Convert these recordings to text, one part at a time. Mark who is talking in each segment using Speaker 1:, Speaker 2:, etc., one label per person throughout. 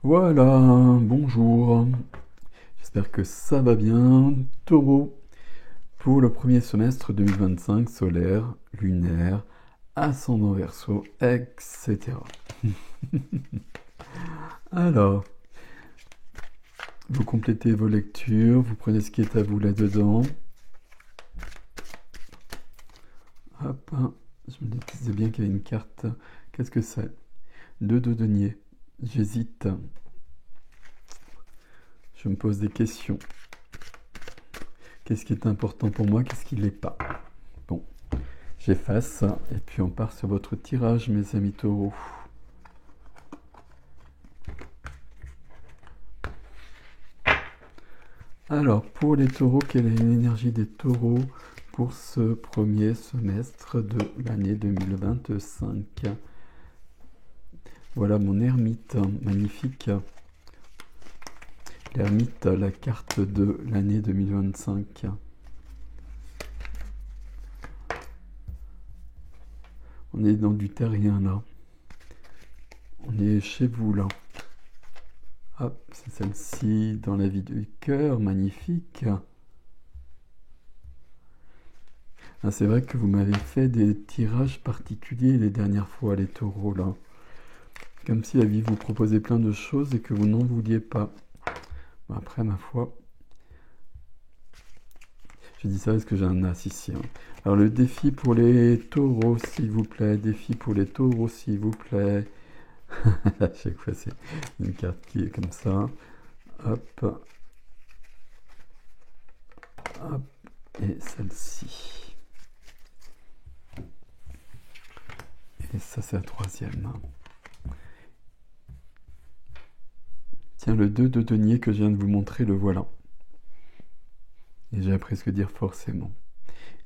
Speaker 1: Voilà, bonjour. J'espère que ça va bien. Taureau, pour le premier semestre 2025, solaire, lunaire, ascendant Verseau, etc. Alors, vous complétez vos lectures, vous prenez ce qui est à vous là-dedans. Hop, je me disais bien qu'il y avait une carte. Qu'est-ce que c'est? Deux de denier. J'hésite. Je me pose des questions. Qu'est-ce qui est important pour moi? Qu'est-ce qui ne l'est pas? Bon, j'efface et puis on part sur votre tirage, mes amis taureaux. Alors, pour les taureaux, quelle est l'énergie des taureaux pour ce premier semestre de l'année 2025? Voilà mon ermite, magnifique. L'ermite, la carte de l'année 2025. On est dans du terrien là. On est chez vous là. Hop, c'est celle-ci dans la vie du cœur, magnifique. Ah, c'est vrai que vous m'avez fait des tirages particuliers les dernières fois, les taureaux là. Comme si la vie vous proposait plein de choses et que vous n'en vouliez pas. Après, ma foi, je dis ça parce que j'ai un as ici. Alors, le défi pour les taureaux, s'il vous plaît. Défi pour les taureaux, s'il vous plaît. À chaque fois, c'est une carte qui est comme ça. Hop. Hop. Et celle-ci. Et ça, c'est la troisième. Tiens, le 2 de denier que je viens de vous montrer, le voilà. Et j'ai presque dire forcément.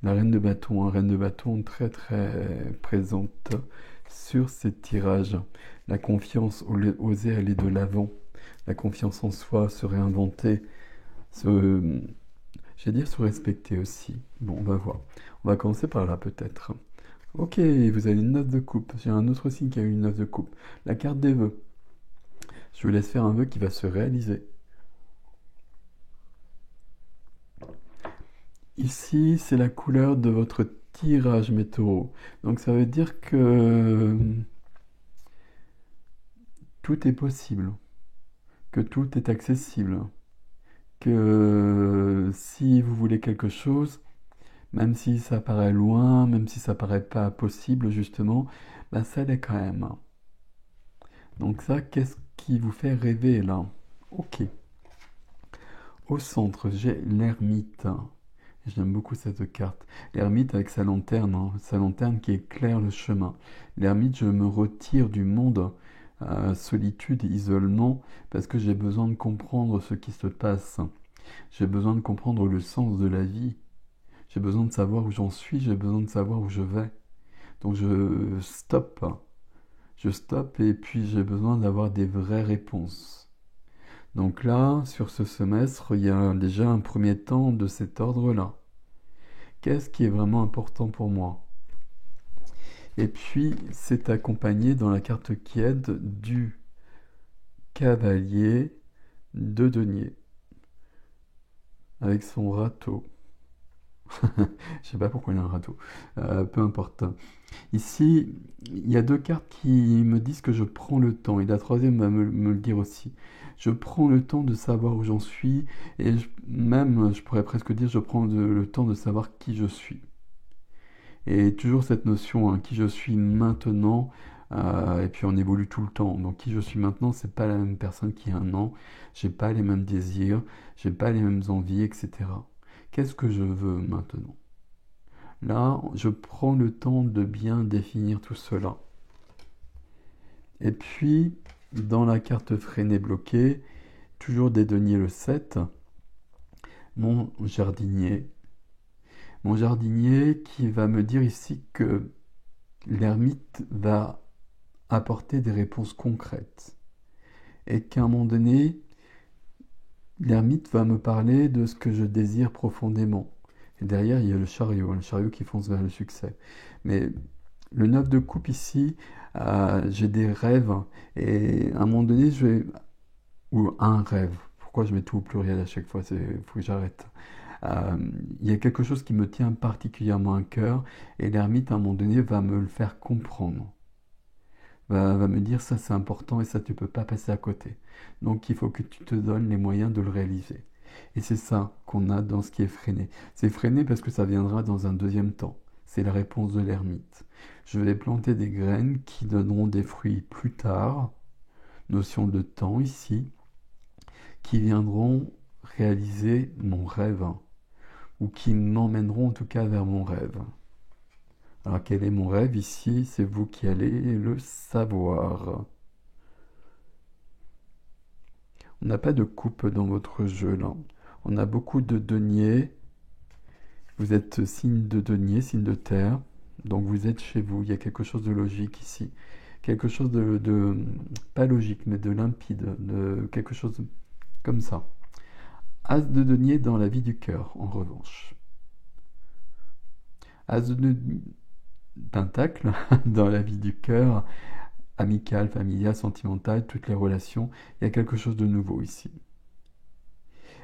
Speaker 1: La reine de bâton, reine de bâton très très présente sur ces tirages. La confiance, oser aller de l'avant. La confiance en soi, se réinventer, j'allais dire se respecter aussi. Bon, on va voir. On va commencer par là peut-être. Ok, vous avez une 9 de coupe. J'ai un autre signe qui a eu une 9 de coupe. La carte des vœux. Je vous laisse faire un vœu qui va se réaliser. Ici, c'est la couleur de votre tirage, mes taureaux. Donc ça veut dire que tout est possible, que tout est accessible, que si vous voulez quelque chose, même si ça paraît loin, même si ça paraît pas possible justement, bah ça l'est quand même. Donc ça, qu'est-ce qui vous fait rêver là? Ok. Au centre, j'ai l'ermite. J'aime beaucoup cette carte. L'ermite avec sa lanterne qui éclaire le chemin. L'ermite, je me retire du monde, solitude, isolement, parce que j'ai besoin de comprendre ce qui se passe. J'ai besoin de comprendre le sens de la vie. J'ai besoin de savoir où j'en suis, j'ai besoin de savoir où je vais. Donc je stoppe. Je stoppe et puis j'ai besoin d'avoir des vraies réponses. Donc là, sur ce semestre, il y a déjà un premier temps de cet ordre-là. Qu'est-ce qui est vraiment important pour moi? Et puis, c'est accompagné dans la carte qui aide du cavalier de denier, avec son râteau. Je sais pas pourquoi il y a un râteau. Peu importe. Ici, il y a deux cartes qui me disent que je prends le temps, et la troisième va me le dire aussi. Je prends le temps de savoir où j'en suis, et même, je pourrais presque dire, je prends le temps de savoir qui je suis. Et toujours cette notion, hein, qui je suis maintenant, et puis on évolue tout le temps. Donc qui je suis maintenant, c'est pas la même personne qu'il y a un an, j'ai pas les mêmes désirs, j'ai pas les mêmes envies, etc. Qu'est-ce que je veux maintenant? Là, je prends le temps de bien définir tout cela. Et puis, dans la carte freinée bloquée, toujours des deniers le 7, mon jardinier. Mon jardinier qui va me dire ici que l'ermite va apporter des réponses concrètes. Et qu'à un moment donné, l'ermite va me parler de ce que je désire profondément. Et derrière, il y a le chariot qui fonce vers le succès. Mais le 9 de coupe ici, j'ai des rêves. Et à un moment donné, je vais ou un rêve. Pourquoi je mets tout au pluriel à chaque fois? Faut que j'arrête. Euh, il y a quelque chose qui me tient particulièrement à cœur et l'ermite, à un moment donné, va me le faire comprendre. Va me dire ça c'est important et ça tu peux pas passer à côté. Donc il faut que tu te donnes les moyens de le réaliser. Et c'est ça qu'on a dans ce qui est freiné. C'est freiné parce que ça viendra dans un deuxième temps. C'est la réponse de l'ermite. Je vais planter des graines qui donneront des fruits plus tard, notion de temps ici, qui viendront réaliser mon rêve, ou qui m'emmèneront en tout cas vers mon rêve. Alors quel est mon rêve ici? C'est vous qui allez le savoir. On n'a pas de coupe dans votre jeu là. On a beaucoup de deniers. Vous êtes signe de denier, signe de terre. Donc vous êtes chez vous. Il y a quelque chose de logique ici. Quelque chose pas logique, mais de limpide. De quelque chose comme ça. As de denier dans la vie du cœur, en revanche. As de pentacle dans la vie du cœur, amical, familial, sentimental, toutes les relations. Il y a quelque chose de nouveau ici.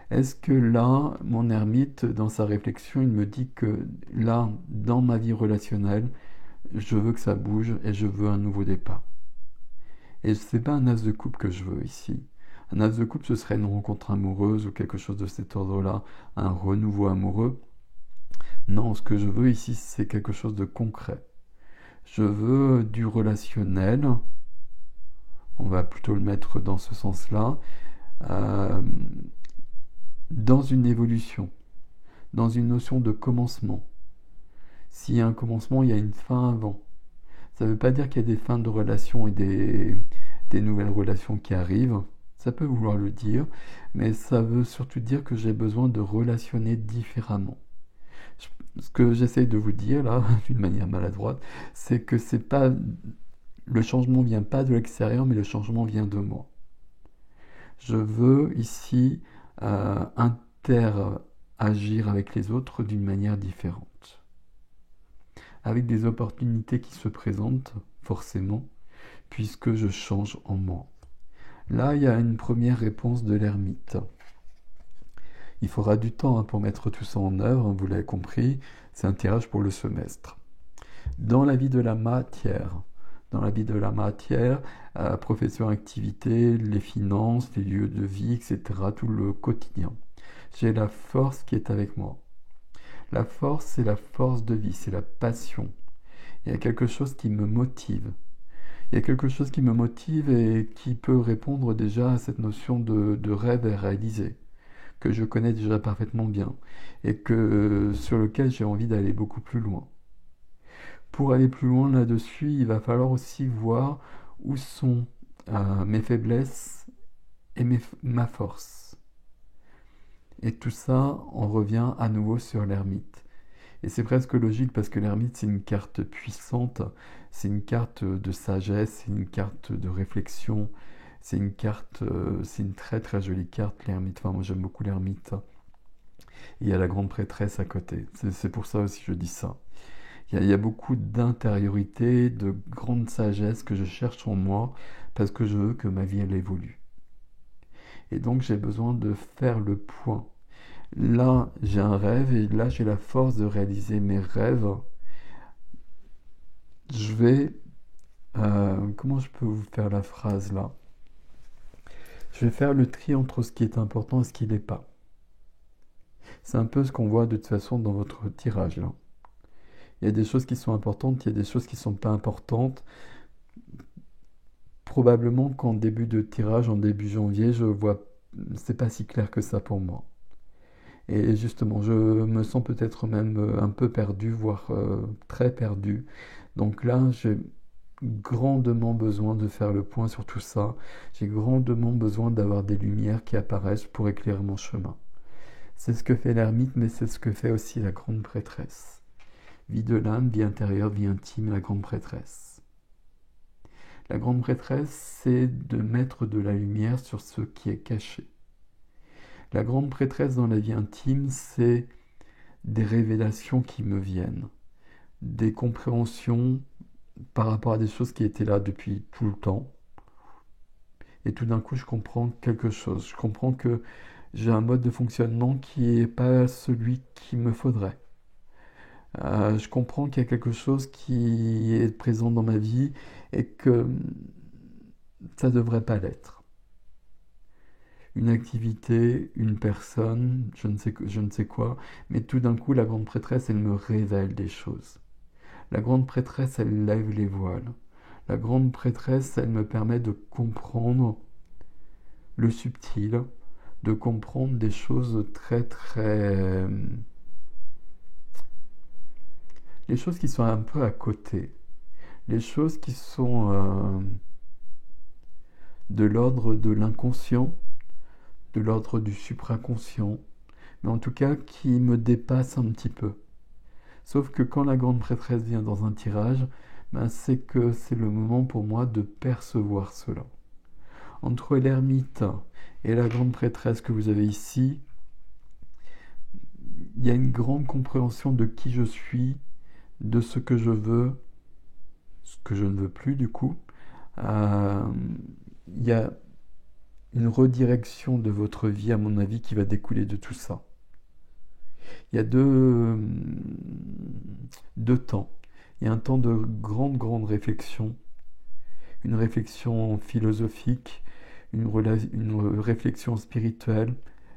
Speaker 1: Est-ce que là, mon ermite, dans sa réflexion, il me dit que là, dans ma vie relationnelle, je veux que ça bouge et je veux un nouveau départ. Et c'est pas un as de coupe que je veux ici. Un as de coupe, ce serait une rencontre amoureuse ou quelque chose de cet ordre-là, un renouveau amoureux. Non, ce que je veux ici, c'est quelque chose de concret. Je veux du relationnel, on va plutôt le mettre dans ce sens-là, dans une évolution, dans une notion de commencement. S'il y a un commencement, il y a une fin avant. Ça ne veut pas dire qu'il y a des fins de relations et des nouvelles relations qui arrivent. Ça peut vouloir le dire, mais ça veut surtout dire que j'ai besoin de relationner différemment. Ce que j'essaye de vous dire là, d'une manière maladroite, c'est que c'est pas le changement vient pas de l'extérieur, mais le changement vient de moi. Je veux ici interagir avec les autres d'une manière différente, avec des opportunités qui se présentent forcément, puisque je change en moi. Là, il y a une première réponse de l'ermite. Il faudra du temps pour mettre tout ça en œuvre, vous l'avez compris, c'est un tirage pour le semestre. Dans la vie de la matière, profession, activité, les finances, les lieux de vie, etc., tout le quotidien. J'ai la force qui est avec moi. La force, c'est la force de vie, c'est la passion. Il y a quelque chose qui me motive. Il y a quelque chose qui me motive et qui peut répondre déjà à cette notion de rêve à réaliser, que je connais déjà parfaitement bien et sur lequel j'ai envie d'aller beaucoup plus loin. Pour aller plus loin là-dessus, il va falloir aussi voir où sont mes faiblesses et ma force. Et tout ça, on revient à nouveau sur l'ermite. Et c'est presque logique parce que l'ermite, c'est une carte puissante, c'est une carte de sagesse, c'est une carte de réflexion, c'est une très très jolie carte, l'ermite. Enfin, moi j'aime beaucoup l'ermite. Et il y a la grande prêtresse à côté. C'est pour ça aussi que je dis ça. Il y a beaucoup d'intériorité, de grande sagesse que je cherche en moi parce que je veux que ma vie elle évolue. Et donc j'ai besoin de faire le point. Là, j'ai un rêve et là, j'ai la force de réaliser mes rêves. Je vais... comment je peux vous faire la phrase là? Je vais faire le tri entre ce qui est important et ce qui n'est pas. C'est un peu ce qu'on voit de toute façon dans votre tirage là. Il y a des choses qui sont importantes, il y a des choses qui ne sont pas importantes. Probablement qu'en début de tirage, en début janvier, je vois... C'est pas si clair que ça pour moi. Et justement, je me sens peut-être même un peu perdu, voire très perdu. Donc là, j'ai grandement besoin de faire le point sur tout ça. J'ai grandement besoin d'avoir des lumières qui apparaissent pour éclairer mon chemin. C'est ce que fait l'ermite, mais c'est ce que fait aussi la grande prêtresse. Vie de l'âme, vie intérieure, vie intime, la grande prêtresse. La grande prêtresse, c'est de mettre de la lumière sur ce qui est caché. La grande prêtresse dans la vie intime, c'est des révélations qui me viennent, des compréhensions par rapport à des choses qui étaient là depuis tout le temps Et tout d'un coup, je comprends quelque chose. Je comprends que j'ai un mode de fonctionnement qui n'est pas celui qu'il me faudrait. Je comprends qu'il y a quelque chose qui est présent dans ma vie et que ça ne devrait pas l'être. Une activité, une personne, je ne sais quoi, mais tout d'un coup, la grande prêtresse, elle me révèle des choses. La grande prêtresse, elle lève les voiles. La grande prêtresse, elle me permet de comprendre le subtil, de comprendre des choses très très... les choses qui sont un peu à côté, les choses qui sont de l'ordre de l'inconscient, de l'ordre du supraconscient, mais en tout cas qui me dépassent un petit peu. Sauf que quand la grande prêtresse vient dans un tirage, ben c'est que c'est le moment pour moi de percevoir cela. Entre l'ermite et la grande prêtresse que vous avez ici, il y a une grande compréhension de qui je suis, de ce que je veux, ce que je ne veux plus du coup. Il y a une redirection de votre vie, à mon avis, qui va découler de tout ça. Il y a deux temps. Il y a un temps de grande réflexion, une réflexion philosophique, une réflexion spirituelle,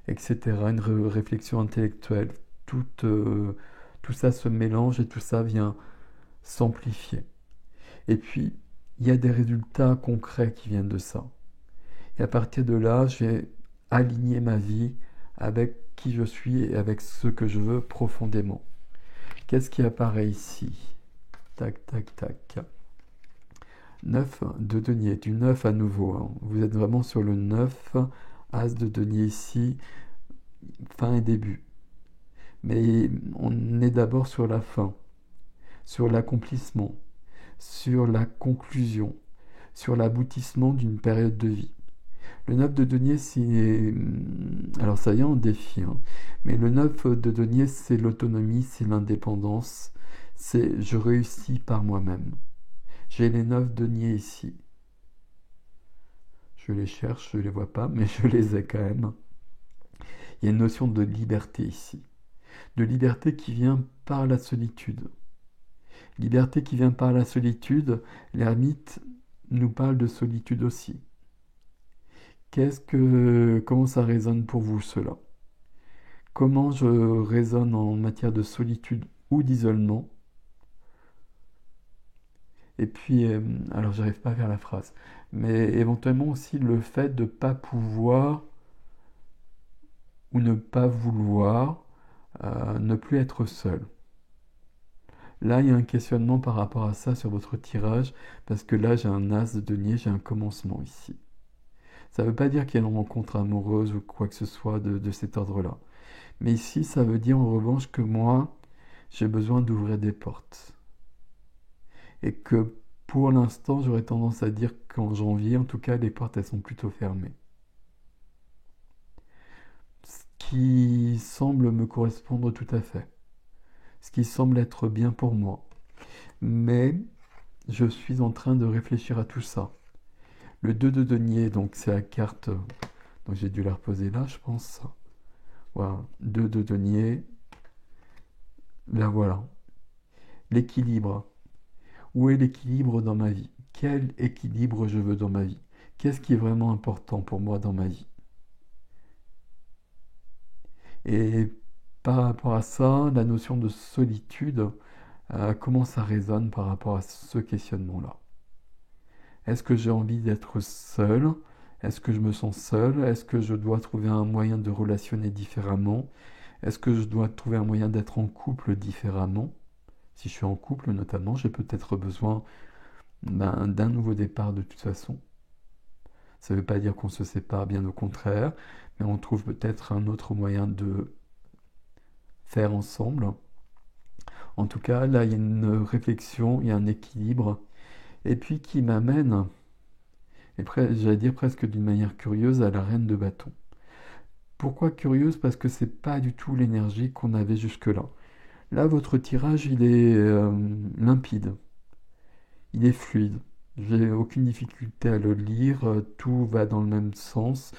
Speaker 1: etc., une réflexion intellectuelle. Tout ça se mélange et tout ça vient s'amplifier. Et puis, il y a des résultats concrets qui viennent de ça. Et à partir de là, j'ai aligné ma vie avec qui je suis et avec ce que je veux profondément. Qu'est-ce qui apparaît ici? Tac, tac, tac. 9 de denier, du 9 à nouveau. Hein. Vous êtes vraiment sur le 9, as de denier ici, fin et début. Mais on est d'abord sur la fin, sur l'accomplissement, sur la conclusion, sur l'aboutissement d'une période de vie. Le 9 de denier, c'est... Alors ça y est, on défie. Hein. Mais le 9 de denier, c'est l'autonomie, c'est l'indépendance. C'est je réussis par moi-même. J'ai les 9 deniers ici. Je les cherche, je ne les vois pas, mais je les ai quand même. Il y a une notion de liberté ici. De liberté qui vient par la solitude. Liberté qui vient par la solitude, l'ermite nous parle de solitude aussi. Comment ça résonne pour vous cela? Comment je résonne en matière de solitude ou d'isolement? Et puis, alors j'arrive pas à faire la phrase, mais éventuellement aussi le fait de ne pas pouvoir ou ne pas vouloir ne plus être seul. Là, il y a un questionnement par rapport à ça sur votre tirage, parce que là, j'ai un as de denier, j'ai un commencement ici. Ça ne veut pas dire qu'il y a une rencontre amoureuse ou quoi que ce soit de cet ordre-là. Mais ici, ça veut dire en revanche que moi, j'ai besoin d'ouvrir des portes. Et que pour l'instant, j'aurais tendance à dire qu'en janvier, en tout cas, les portes, elles sont plutôt fermées. Ce qui semble me correspondre tout à fait. Ce qui semble être bien pour moi. Mais je suis en train de réfléchir à tout ça. Le 2 de denier, donc c'est la carte, donc j'ai dû la reposer là, je pense. Voilà, 2 de denier. Là, voilà. L'équilibre. Où est l'équilibre dans ma vie? Quel équilibre je veux dans ma vie? Qu'est-ce qui est vraiment important pour moi dans ma vie? Et par rapport à ça, la notion de solitude, comment ça résonne par rapport à ce questionnement-là? Est-ce que j'ai envie d'être seul? Est-ce que je me sens seul? Est-ce que je dois trouver un moyen de relationner différemment? Est-ce que je dois trouver un moyen d'être en couple différemment? Si je suis en couple notamment, j'ai peut-être besoin d'un nouveau départ de toute façon. Ça ne veut pas dire qu'on se sépare, bien au contraire, mais on trouve peut-être un autre moyen de faire ensemble. En tout cas, là, il y a une réflexion, il y a un équilibre, et puis qui m'amène, j'allais dire presque d'une manière curieuse, à la reine de bâton. Pourquoi curieuse? Parce que c'est pas du tout l'énergie qu'on avait jusque-là. Là, votre tirage, il est limpide, il est fluide. J'ai aucune difficulté à le lire, tout va dans le même sens.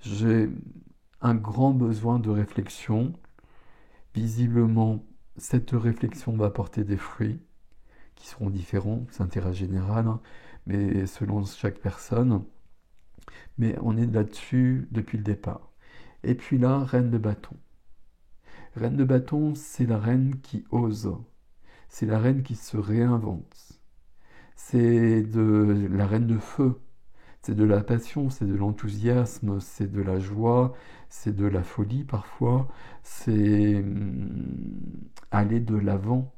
Speaker 1: J'ai un grand besoin de réflexion. Visiblement, cette réflexion va porter des fruits qui seront différents, c'est intérêt général, hein, mais selon chaque personne. Mais on est là-dessus depuis le départ. Et puis là, reine de bâton. Reine de bâton, c'est la reine qui ose. C'est la reine qui se réinvente. C'est de la reine de feu. C'est de la passion, c'est de l'enthousiasme, c'est de la joie, c'est de la folie parfois. C'est aller de l'avant.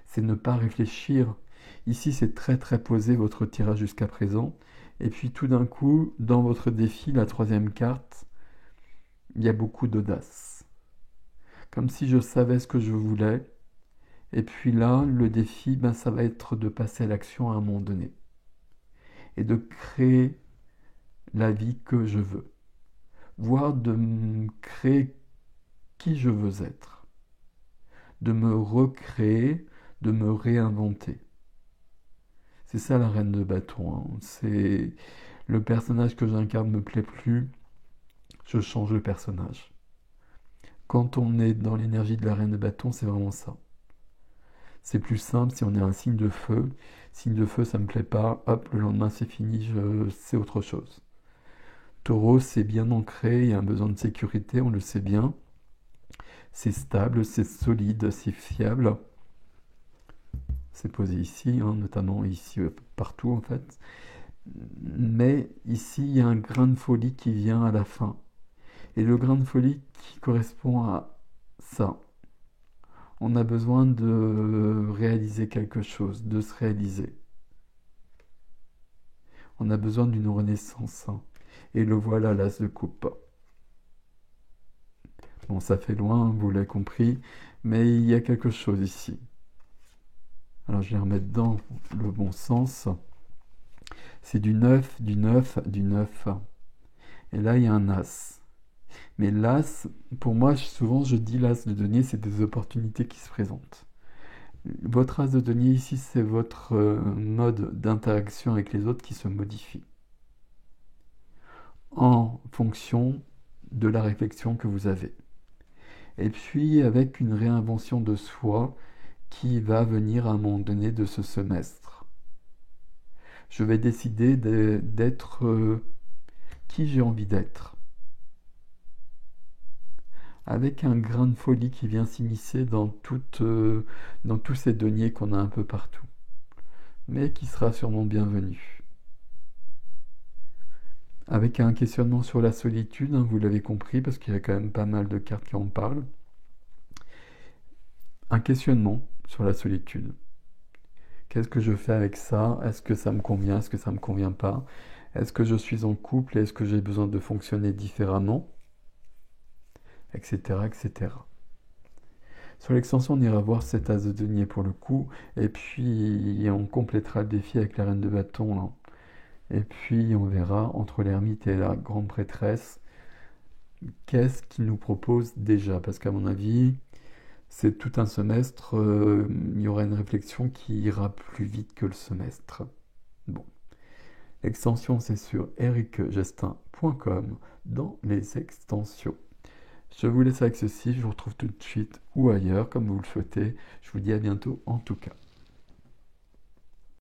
Speaker 1: C'est ne pas réfléchir. Ici, c'est très très posé votre tirage jusqu'à présent. Et puis tout d'un coup, dans votre défi, la troisième carte, il y a beaucoup d'audace. Comme si je savais ce que je voulais. Et puis là, le défi, ben, ça va être de passer à l'action à un moment donné. Et de créer la vie que je veux. Voire de créer qui je veux être. De me recréer, de me réinventer. C'est ça la reine de bâton, hein. C'est le personnage que j'incarne me plaît plus, je change le personnage. Quand on est dans l'énergie de la reine de bâton, c'est vraiment ça. C'est plus simple si on est un signe de feu. Signe de feu, ça me plaît pas. Hop, le lendemain c'est fini, c'est autre chose. Taureau, c'est bien ancré, il y a un besoin de sécurité, on le sait bien. C'est stable, c'est solide, c'est fiable. C'est posé ici, hein, notamment ici, partout en fait. Mais ici, il y a un grain de folie qui vient à la fin. Et le grain de folie qui correspond à ça. On a besoin de réaliser quelque chose, de se réaliser. On a besoin d'une renaissance, hein. Et le voilà, l'as de coupe. Bon, ça fait loin, vous l'avez compris, mais il y a quelque chose ici. Alors je vais remettre dans le bon sens. C'est du 9, du 9, du 9. Et là, il y a un as. Mais l'as, pour moi, souvent je dis l'as de denier, c'est des opportunités qui se présentent. Votre as de denier ici, c'est votre mode d'interaction avec les autres qui se modifie en fonction de la réflexion que vous avez. Et puis avec une réinvention de soi qui va venir à un moment donné de ce semestre. Je vais décider d'être qui j'ai envie d'être. Avec un grain de folie qui vient s'immiscer dans tous ces deniers qu'on a un peu partout, mais qui sera sûrement bienvenu. Avec un questionnement sur la solitude, hein, vous l'avez compris, parce qu'il y a quand même pas mal de cartes qui en parlent. Un questionnement sur la solitude. Qu'est-ce que je fais avec ça? Est-ce que ça me convient? Est-ce que ça ne me convient pas? Est-ce que je suis en couple? Est-ce que j'ai besoin de fonctionner différemment? Etc. etc. Sur l'extension, on ira voir cet as de denier pour le coup, et puis on complétera le défi avec la reine de bâton, là. Et puis on verra entre l'ermite et la grande prêtresse, qu'est-ce qu'il nous propose déjà, parce qu'à mon avis, c'est tout un semestre, il y aura une réflexion qui ira plus vite que le semestre. Bon. L'extension, c'est sur ericgestin.com dans les extensions. Je vous laisse avec ceci, je vous retrouve tout de suite ou ailleurs, comme vous le souhaitez. Je vous dis à bientôt en tout cas.